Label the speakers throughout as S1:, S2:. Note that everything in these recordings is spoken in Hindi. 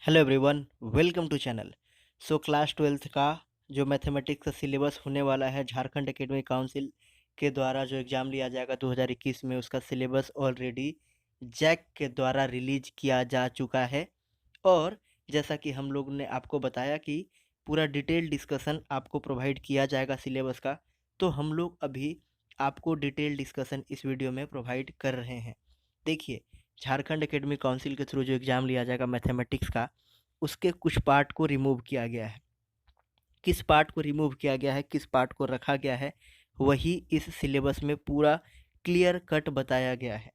S1: Hello everyone, welcome to channel. Class twelfth का जो मैथमेटिक्स का सिलेबस होने वाला है, झारखंड एकेडमिक काउंसिल के द्वारा जो एग्ज़ाम लिया जाएगा 2021 में, उसका सिलेबस ऑलरेडी जैक के द्वारा रिलीज किया जा चुका है। और जैसा कि हम लोग ने आपको बताया कि पूरा डिटेल डिस्कशन आपको प्रोवाइड किया जाएगा सिलेबस का, तो हम लोग अभी आपको डिटेल डिस्कशन इस वीडियो में प्रोवाइड कर रहे हैं। देखिए, झारखंड एकेडमिक काउंसिल के थ्रू जो एग्ज़ाम लिया जाएगा मैथमेटिक्स का, उसके कुछ पार्ट को रिमूव किया गया है। किस पार्ट को रिमूव किया गया है, किस पार्ट को रखा गया है, वही इस सिलेबस में पूरा क्लियर कट बताया गया है।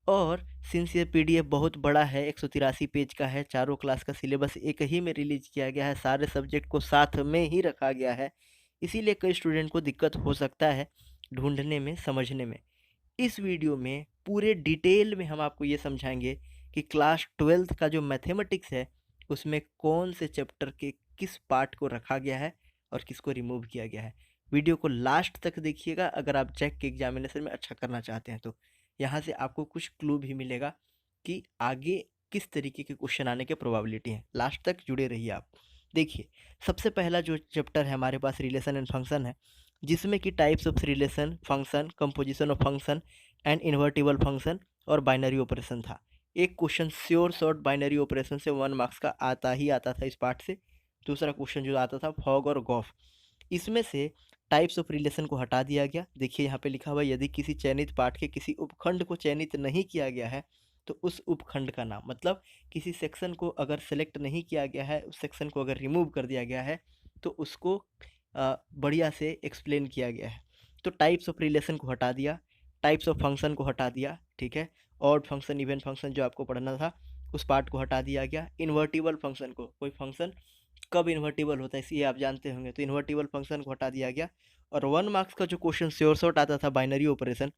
S1: और सिंस ये पीडीएफ बहुत बड़ा है, 183 पेज का है, चारों क्लास का सिलेबस एक ही में रिलीज किया गया है, सारे सब्जेक्ट को साथ में ही रखा गया है, इसीलिए कई स्टूडेंट को दिक्कत हो सकता है ढूंढने में, समझने में। इस वीडियो में पूरे डिटेल में हम आपको ये समझाएंगे कि क्लास ट्वेल्थ का जो मैथमेटिक्स है, उसमें कौन से चैप्टर के किस पार्ट को रखा गया है और किसको रिमूव किया गया है। वीडियो को लास्ट तक देखिएगा अगर आप जैक के एग्जामिनेशन में अच्छा करना चाहते हैं तो। यहाँ से आपको कुछ क्लू भी मिलेगा कि आगे किस तरीके के क्वेश्चन आने के प्रोबेबिलिटी है। लास्ट तक जुड़े रहिए आप। देखिए, सबसे पहला जो चैप्टर है हमारे पास रिलेशन एंड फंक्शन है, जिसमें कि types of relation, function, composition of function and invertible function और बाइनरी ऑपरेशन था। एक question sure short binary operation से 1 मार्क्स का आता ही आता था इस पार्ट से। दूसरा क्वेश्चन जो आता था फॉग और गॉफ। इसमें से टाइप्स ऑफ रिलेशन को हटा दिया गया। देखिए यहाँ पे लिखा हुआ है, यदि किसी चयनित पाठ के किसी उपखंड को चयनित नहीं किया गया है तो उस उपखंड का नाम, मतलब किसी सेक्शन को अगर सेलेक्ट नहीं किया गया है, उस सेक्शन को अगर रिमूव कर दिया गया है तो उसको बढ़िया से एक्सप्लेन किया गया है। तो टाइप्स ऑफ रिलेशन को हटा दिया, टाइप्स ऑफ फंक्शन को हटा दिया, ठीक है। ऑड फंक्शन, इवन फंक्शन जो आपको पढ़ना था उस पार्ट को हटा दिया गया। इन्वर्टिबल फंक्शन को, कोई फंक्शन कब इन्वर्टिबल होता है इसे आप जानते होंगे, तो इन्वर्टिबल फंक्शन को हटा दिया गया। और 1 मार्क्स का जो क्वेश्चन श्योर शॉर्ट आता था बाइनरी ऑपरेशन,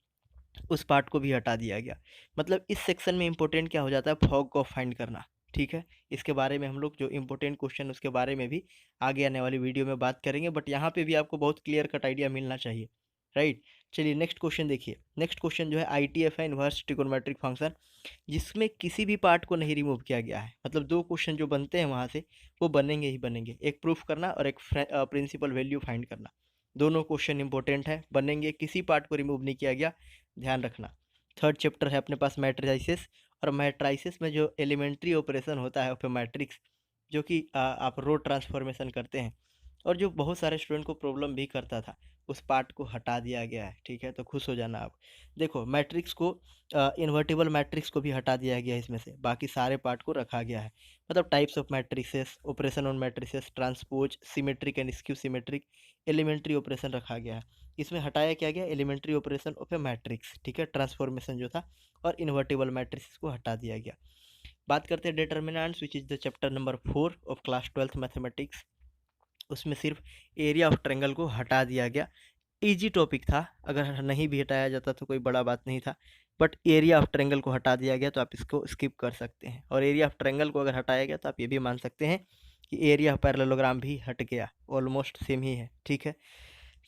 S1: उस पार्ट को भी हटा दिया गया। मतलब इस सेक्शन में इंपॉर्टेंट क्या हो जाता है, फॉग को फाइंड करना, ठीक है। इसके बारे में हम लोग जो इंपॉर्टेंट क्वेश्चन उसके बारे में भी आगे आने वाली वीडियो में बात करेंगे, बट यहाँ पे भी आपको बहुत क्लियर कट आइडिया मिलना चाहिए, राइट। चलिए नेक्स्ट क्वेश्चन देखिए। नेक्स्ट क्वेश्चन जो है आईटीएफ है, इन्वर्स ट्रिगोनोमेट्रिक फंक्शन, जिसमें किसी भी पार्ट को नहीं रिमूव किया गया है। मतलब दो क्वेश्चन जो बनते हैं वहाँ से वो बनेंगे ही बनेंगे, एक प्रूफ करना और एक प्रिंसिपल वैल्यू फाइंड करना। दोनों क्वेश्चन इंपॉर्टेंट है, बनेंगे, किसी पार्ट को रिमूव नहीं किया गया, ध्यान रखना। थर्ड चैप्टर है अपने पास मैट्रिसेस, और मैट्रिसेस में जो एलिमेंट्री ऑपरेशन होता है ऑफ मैट्रिक्स, जो कि आप रो ट्रांसफॉर्मेशन करते हैं और जो बहुत सारे स्टूडेंट को प्रॉब्लम भी करता था, उस पार्ट को हटा दिया गया है, ठीक है। तो खुश हो जाना आप। देखो मैट्रिक्स को, इन्वर्टिबल मैट्रिक्स को भी हटा दिया गया है इसमें से, बाकी सारे पार्ट को रखा गया है। मतलब types of matrices, operation on matrices, transpose, symmetric and skew symmetric, elementary operation रखा गया है। इसमें हटाया क्या गया, elementary operation of a matrix, ठीक है, ट्रांसफॉर्मेशन जो था, और इन्वर्टिबल मैट्रिक्स को हटा दिया गया। बात करते हैं determinants, which is the chapter number 4 of class 12th mathematics. उसमें सिर्फ एरिया ऑफ ट्रायंगल को हटा दिया गया। इजी टॉपिक था, अगर नहीं भी हटाया जाता तो कोई बड़ा बात नहीं था, बट एरिया ऑफ ट्रायंगल को हटा दिया गया तो आप इसको स्किप कर सकते हैं। और एरिया ऑफ ट्रायंगल को अगर हटाया गया तो आप ये भी मान सकते हैं कि एरिया ऑफ पैरेललोग्राम भी हट गया, ऑलमोस्ट सेम ही है, ठीक है।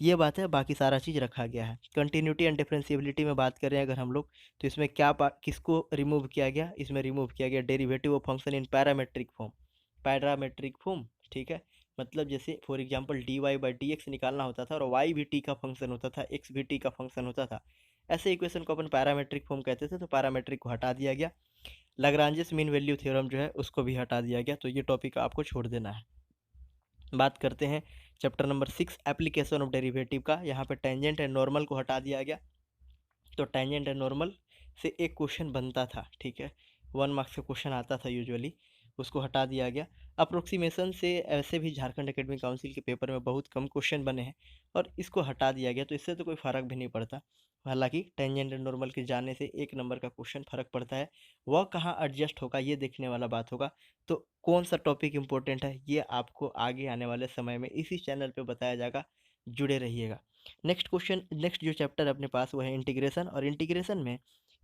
S1: ये बात है, बाकी सारा चीज़ रखा गया है। कंटिन्यूटी एंड डिफरेंशिएबिलिटी में बात करें अगर हम लोग, तो इसमें क्या किसको रिमूव किया गया, इसमें रिमूव किया गया derivative of function in parametric form. Parametric form, ठीक है। मतलब जैसे for example d y by d x निकालना होता था और वाई भी टी का फंक्शन होता था, एक्स भी टी का फंक्शन होता था, ऐसे इक्वेशन को अपन पैरामेट्रिक फॉर्म कहते थे, तो पैरामेट्रिक को हटा दिया गया। लैग्रांजेस मीन वैल्यू थ्योरम जो है उसको भी हटा दिया गया, तो ये टॉपिक आपको छोड़ देना है। बात करते हैं chapter number 6 application of derivative का। यहाँ पे टेंजेंट एंड नॉर्मल को हटा दिया गया। तो टेंजेंट एंड नॉर्मल से एक क्वेश्चन बनता था, ठीक है, 1 मार्क्स का क्वेश्चन आता था यूजुअली, उसको हटा दिया गया। अप्रोक्सीमेशन से ऐसे भी झारखंड एकेडमिक काउंसिल के पेपर में बहुत कम क्वेश्चन बने हैं और इसको हटा दिया गया, तो इससे तो कोई फ़र्क भी नहीं पड़ता। हालांकि टेंजेंट एंड नॉर्मल के जाने से 1 नंबर का क्वेश्चन फ़र्क पड़ता है, वह कहाँ एडजस्ट होगा ये देखने वाला बात होगा। तो कौन सा टॉपिक इंपॉर्टेंट है ये आपको आगे आने वाले समय में इसी चैनल पर बताया जाएगा, जुड़े रहिएगा। नेक्स्ट क्वेश्चन, नेक्स्ट जो चैप्टर अपने पास वो है इंटीग्रेशन, और इंटीग्रेशन में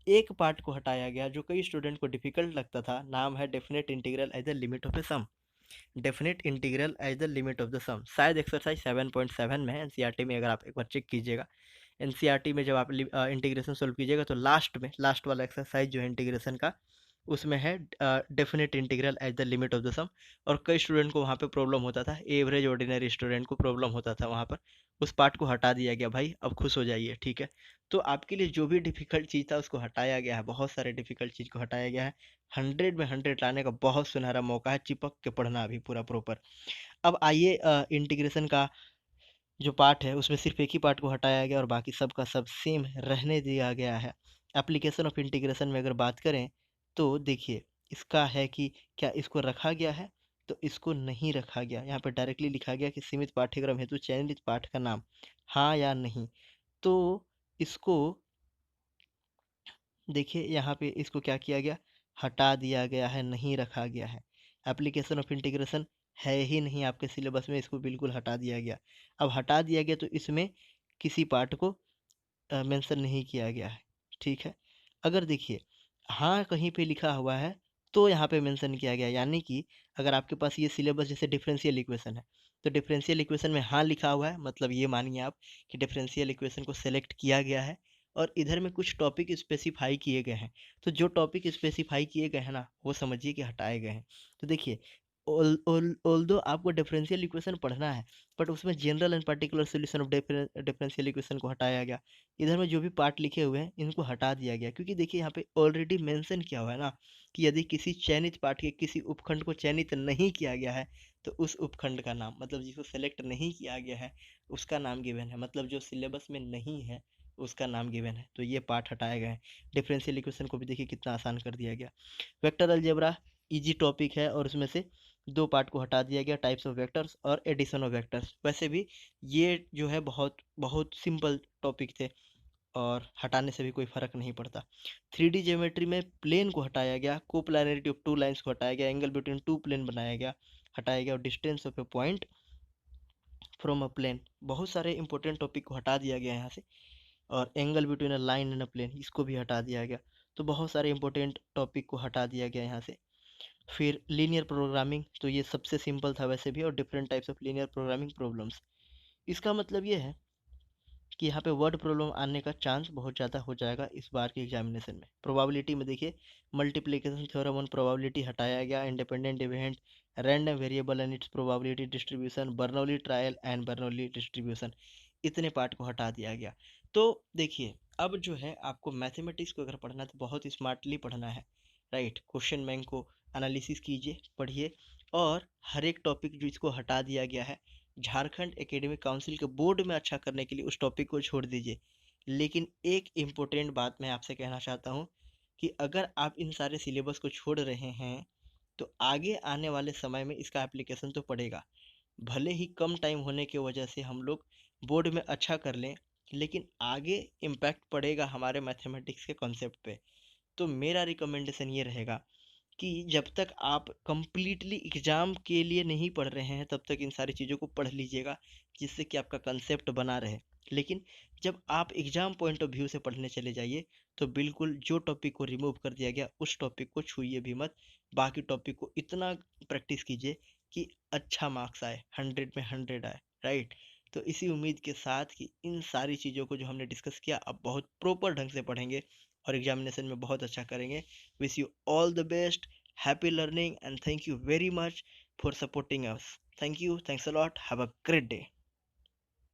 S1: एक पार्ट को हटाया गया जो कई स्टूडेंट को डिफिकल्ट लगता था, नाम है definite integral as the limit of a sum. Definite integral as the limit of the sum, शायद एक्सरसाइज 7.7 में है एनसीईआरटी में, अगर आप एक बार चेक कीजिएगा। एनसीईआरटी में जब आप इंटीग्रेशन सोल्व कीजिएगा तो लास्ट में, लास्ट वाला एक्सरसाइज जो है इंटीग्रेशन का, उसमें है definite integral at the limit of the sum, और कई स्टूडेंट को वहाँ पे प्रॉब्लम होता था, एवरेज ऑर्डिनरी स्टूडेंट को प्रॉब्लम होता था वहाँ पर। उस पार्ट को हटा दिया गया भाई, अब खुश हो जाइए, ठीक है। तो आपके लिए जो भी डिफ़िकल्ट चीज़ था उसको हटाया गया है, बहुत सारे डिफ़िकल्ट चीज़ को हटाया गया है। 100 में 100 लाने का बहुत सुनहरा मौका है, चिपक के पढ़ना अभी पूरा प्रॉपर। अब आइए इंटीग्रेशन का जो पार्ट है उसमें सिर्फ एक ही पार्ट को हटाया गया और बाकी सब का सब सेम रहने दिया गया है। एप्लीकेशन ऑफ इंटीग्रेशन में अगर बात करें तो देखिए, इसका है कि क्या इसको रखा गया है, तो इसको नहीं रखा गया। यहाँ पे डायरेक्टली लिखा गया कि सीमित पाठ्यक्रम हेतु चयनित पाठ का नाम, हाँ या नहीं। तो इसको देखिए, यहाँ पे इसको क्या किया गया, हटा दिया गया है, नहीं रखा गया है। एप्लीकेशन ऑफ इंटीग्रेशन है ही नहीं आपके सिलेबस में, इसको बिल्कुल हटा दिया गया। अब हटा दिया गया तो इसमें किसी पार्ट को मेंशन नहीं किया गया है, ठीक है। अगर देखिए हाँ कहीं पे लिखा हुआ है तो यहाँ पे मेंशन किया गया है, यानी कि अगर आपके पास ये सिलेबस जैसे डिफरेंशियल इक्वेशन है, तो डिफरेंशियल इक्वेशन में हाँ लिखा हुआ है, मतलब ये मानिए आप कि डिफरेंशियल इक्वेशन को सेलेक्ट किया गया है और इधर में कुछ टॉपिक स्पेसिफाई किए गए हैं। तो जो टॉपिक स्पेसिफाई किए गए हैं ना, वो समझिए कि हटाए गए हैं। तो देखिए, ऑल्दो आपको डिफरेंशियल इक्वेशन पढ़ना है, बट उसमें general and particular solution of differential equation को हटाया गया। इधर में जो भी पार्ट लिखे हुए हैं इनको हटा दिया गया, क्योंकि देखिए यहाँ पे ऑलरेडी मेंशन किया हुआ है ना कि यदि किसी चयनित पाठ के किसी उपखंड को चयनित नहीं किया गया है तो उस उपखंड का नाम, मतलब जिसको सेलेक्ट नहीं किया गया है उसका नाम गिवन है, मतलब जो सिलेबस में नहीं है उसका नाम गिवन है। तो ये पार्ट हटाए गए हैं। डिफरेंशियल इक्वेशन को भी देखिए कितना आसान कर दिया गया। वेक्टर अलजेब्रा इजी टॉपिक है और उसमें से दो पार्ट को हटा दिया गया, टाइप्स ऑफ वेक्टर्स और एडिशन ऑफ वेक्टर्स। वैसे भी ये जो है बहुत बहुत सिंपल टॉपिक थे और हटाने से भी कोई फर्क नहीं पड़ता। 3D ज्योमेट्री में प्लेन को हटाया गया, कोप्लानरिटी ऑफ टू लाइंस को हटाया गया, एंगल बिटवीन टू प्लेन बनाया गया, हटाया गया, और distance of a point from a plane, बहुत सारे इंपॉर्टेंट टॉपिक को हटा दिया गया यहाँ से। और angle between a line and a plane, इसको भी हटा दिया गया। तो बहुत सारे इंपॉर्टेंट टॉपिक को हटा दिया गया यहाँ से। फिर लीनियर प्रोग्रामिंग, तो ये सबसे सिंपल था वैसे भी, और different types of linear programming problems. इसका मतलब ये है कि यहाँ पे वर्ड प्रॉब्लम आने का चांस बहुत ज़्यादा हो जाएगा इस बार के एग्जामिनेशन में। प्रोबेबिलिटी में देखिए, मल्टीप्लिकेशन थ्योरम ऑन प्रोबेबिलिटी हटाया गया, independent event, random variable and it's probability distribution, Bernoulli trial and Bernoulli distribution, इतने पार्ट को हटा दिया गया। तो देखिए, अब जो है आपको मैथमेटिक्स को अगर पढ़ना है तो बहुत स्मार्टली पढ़ना है, राइट। क्वेश्चन बैंक को एनालिसिस कीजिए, पढ़िए, और हर एक टॉपिक जो इसको हटा दिया गया है, झारखंड एकेडमिक काउंसिल के बोर्ड में अच्छा करने के लिए उस टॉपिक को छोड़ दीजिए। लेकिन एक इम्पोर्टेंट बात मैं आपसे कहना चाहता हूँ कि अगर आप इन सारे सिलेबस को छोड़ रहे हैं तो आगे आने वाले समय में इसका एप्लीकेशन तो पड़ेगा। भले ही कम टाइम होने की वजह से हम लोग बोर्ड में अच्छा कर लें, लेकिन आगे इम्पैक्ट पड़ेगा हमारे मैथमेटिक्स के कॉन्सेप्ट पे। तो मेरा रिकमेंडेशन ये रहेगा कि जब तक आप कंप्लीटली एग्ज़ाम के लिए नहीं पढ़ रहे हैं तब तक इन सारी चीज़ों को पढ़ लीजिएगा, जिससे कि आपका कंसेप्ट बना रहे। लेकिन जब आप एग्ज़ाम पॉइंट ऑफ व्यू से पढ़ने चले जाइए तो बिल्कुल जो टॉपिक को रिमूव कर दिया गया उस टॉपिक को छूइए भी मत। बाकी टॉपिक को इतना प्रैक्टिस कीजिए कि अच्छा मार्क्स आए, 100 में 100 आए, राइट। तो इसी उम्मीद के साथ कि इन सारी चीज़ों को जो हमने डिस्कस किया अब बहुत प्रॉपर ढंग से पढ़ेंगे और एग्जामिनेशन में बहुत अच्छा करेंगे। Wish you all the best, happy learning, and thank you very much for supporting us. Thank you, thanks a lot, have a great day.